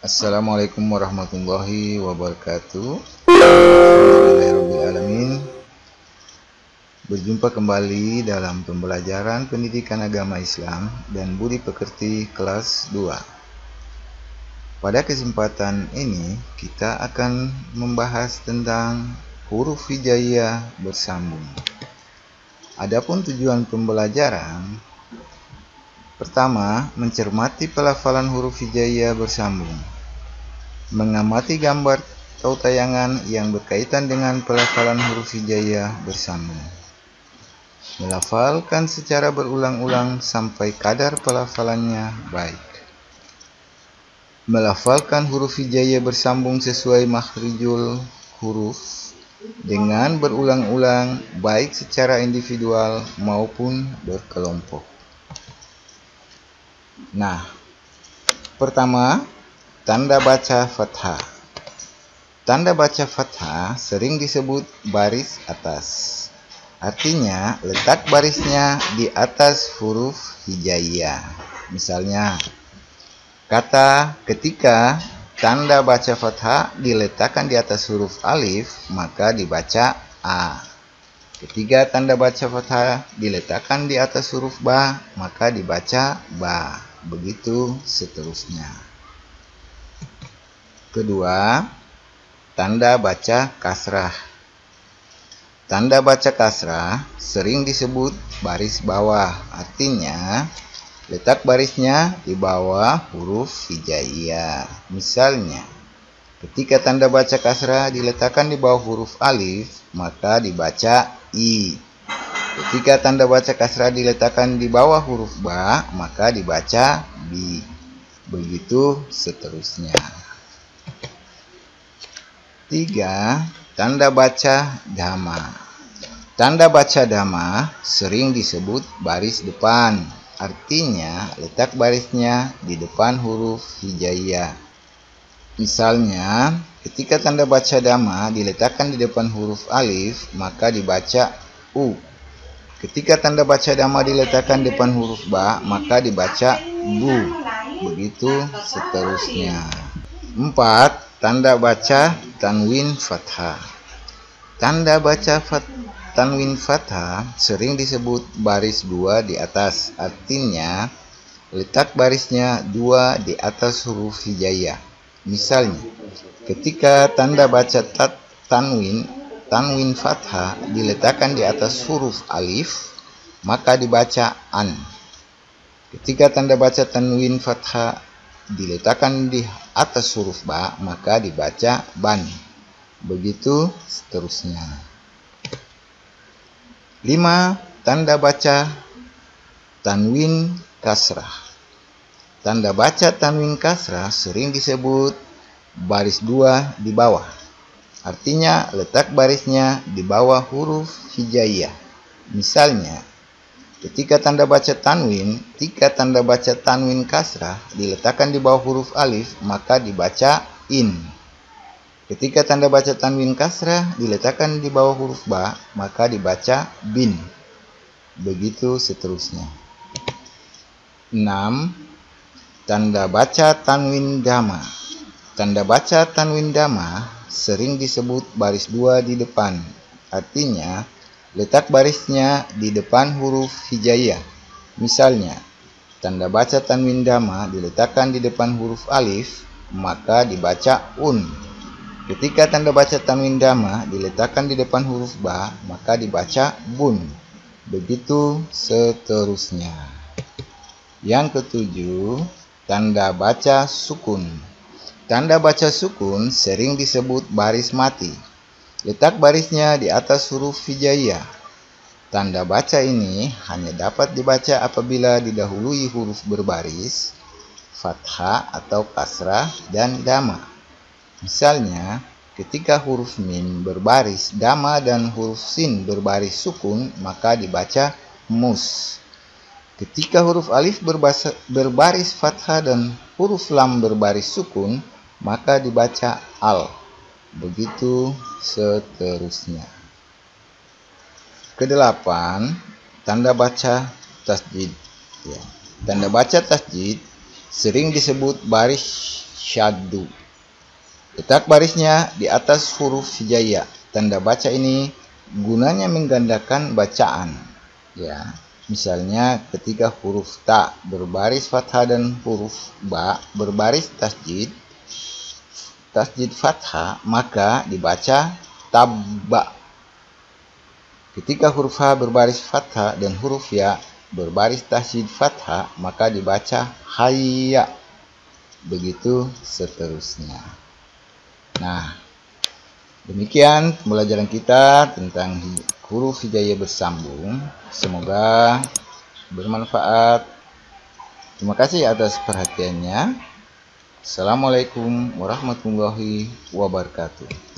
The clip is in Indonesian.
Assalamualaikum warahmatullahi wabarakatuh. Alhamdulillahirrabbilalamin. Berjumpa kembali dalam pembelajaran pendidikan agama Islam dan budi pekerti kelas 2. Pada kesempatan ini kita akan membahas tentang huruf hijaiyah bersambung. Adapun tujuan pembelajaran pertama, mencermati pelafalan huruf hijaiyah bersambung. Mengamati gambar atau tayangan yang berkaitan dengan pelafalan huruf hijaiyah bersambung. Melafalkan secara berulang-ulang sampai kadar pelafalannya baik. Melafalkan huruf hijaiyah bersambung sesuai makhrijul huruf dengan berulang-ulang baik secara individual maupun berkelompok. Nah, pertama, tanda baca fathah. Tanda baca fathah sering disebut baris atas. Artinya, letak barisnya di atas huruf hijaiyah. Misalnya, kata ketika tanda baca fathah diletakkan di atas huruf alif, maka dibaca a. Ketika tanda baca fathah diletakkan di atas huruf ba, maka dibaca ba. Begitu seterusnya. Kedua, tanda baca kasrah. Tanda baca kasrah sering disebut baris bawah. Artinya, letak barisnya di bawah huruf hijaiyah. Misalnya, ketika tanda baca kasrah diletakkan di bawah huruf alif, maka dibaca i. Ketika tanda baca kasrah diletakkan di bawah huruf ba, maka dibaca bi. Begitu seterusnya. 3. Tanda baca dhamma. Tanda baca dhamma sering disebut baris depan. Artinya, letak barisnya di depan huruf hijaiyah. Misalnya, ketika tanda baca dhamma diletakkan di depan huruf alif, maka dibaca u. Ketika tanda baca dhamma diletakkan di depan huruf ba, maka dibaca bu. Begitu seterusnya. 4. Tanda baca tanwin fathah. Tanda baca tanwin fathah sering disebut baris 2 di atas. Artinya, letak barisnya 2 di atas huruf hijaiyah. Misalnya, ketika tanda baca tanwin fathah diletakkan di atas huruf alif, maka dibaca an. Ketika tanda baca tanwin fathah diletakkan di atas huruf ba, maka dibaca ban. Begitu seterusnya. 5. Tanda baca tanwin kasrah. Tanda baca tanwin kasrah sering disebut baris 2 di bawah. Artinya, letak barisnya di bawah huruf hijaiyah. Misalnya, ketika tanda baca tanwin kasrah diletakkan di bawah huruf alif, maka dibaca in. Ketika tanda baca tanwin kasrah diletakkan di bawah huruf ba, maka dibaca bin. Begitu seterusnya. 6. Tanda baca tanwin dhamma. Tanda baca tanwin dhamma sering disebut baris 2 di depan. Artinya, letak barisnya di depan huruf hijaiyah. Misalnya, tanda baca tanwin dhamma diletakkan di depan huruf alif, maka dibaca un. Ketika tanda baca tanwin dhamma diletakkan di depan huruf ba, maka dibaca bun. Begitu seterusnya. Yang ketujuh, tanda baca sukun. Tanda baca sukun sering disebut baris mati. Letak barisnya di atas huruf hijaiyah. Tanda baca ini hanya dapat dibaca apabila didahului huruf berbaris, fathah atau kasrah, dan dhamma. Misalnya, ketika huruf mim berbaris dhamma dan huruf sin berbaris sukun, maka dibaca mus. Ketika huruf alif berbaris fathah dan huruf lam berbaris sukun, maka dibaca al. Begitu seterusnya. Kedelapan, tanda baca tasjid. Tanda baca tasjid sering disebut baris syaddu. Letak barisnya di atas huruf hijaiyah. Tanda baca ini gunanya menggandakan bacaan. Ya, misalnya ketika huruf ta berbaris fathah dan huruf ba berbaris tasjid fathah, maka dibaca tabba. Ketika huruf ha berbaris fathah dan huruf ya berbaris tasjid fathah, maka dibaca hayya. Begitu seterusnya. Nah, demikian pembelajaran kita tentang huruf hijaiyah bersambung. Semoga bermanfaat. Terima kasih atas perhatiannya. Assalamualaikum warahmatullahi wabarakatuh.